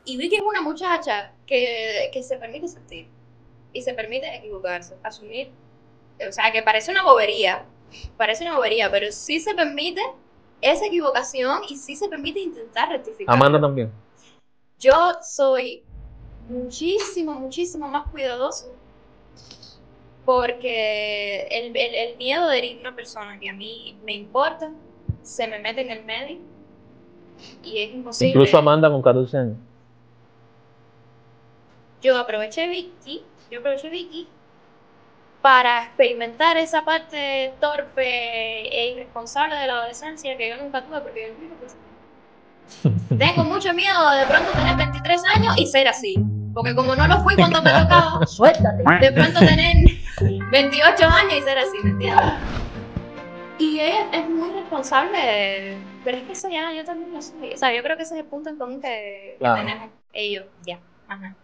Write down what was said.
Y vi que es una muchacha que se permite sentir y se permite equivocarse, asumir. O sea, que parece una bobería, pero sí se permite esa equivocación y sí se permite intentar rectificar. Amanda también. Yo soy muchísimo más cuidadoso porque el miedo de herir a una persona que a mí me importa se me mete en el medio y es imposible. Incluso Amanda con 14 años. Yo aproveché Vicky para experimentar esa parte torpe e irresponsable de la adolescencia que yo nunca tuve porque tengo mucho miedo de pronto tener 23 años y ser así. Porque como no lo fui cuando me tocaba, suéltate. De pronto tener 28 años y ser así, ¿me entiendes? Y ella es muy responsable, pero es que eso ya yo también lo soy. O sea, yo creo que ese es el punto en común que Claro. tenemos ellos ya. Ajá.